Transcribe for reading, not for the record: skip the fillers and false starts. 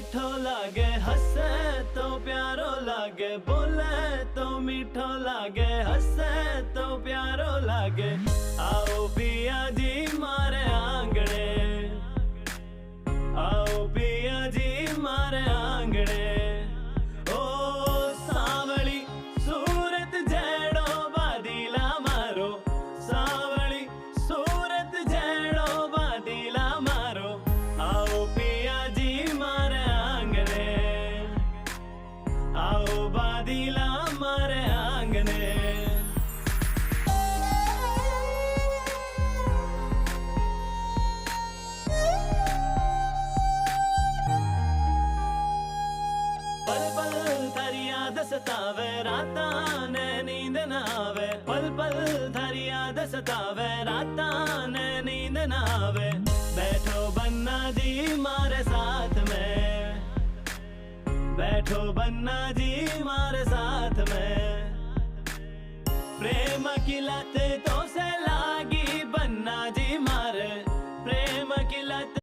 मीठो लागे, हंसे तो प्यारो लागे, बोले तो मीठो लागे, हंसे तो प्यारो लागे। आओ पिया जी मारे आंगणे, आओ पिया जी मारे आंगणे। ओ सावली सूरत जड़ो बादीला मारो, सावली सूरत जड़ो बादीला मारो। आओ पिया जी मारे आंगणे, आओ बादीला मारे आंगणे। पल पल थारी याद सतावे, रातां ने नींद न आवे, पल पल थारी याद सतावे, रातां ने नींद न आवे। बैठो बन्ना जी मारे साथ में, बैठो बन्ना जी मारे साथ में। प्रेम की लत तो से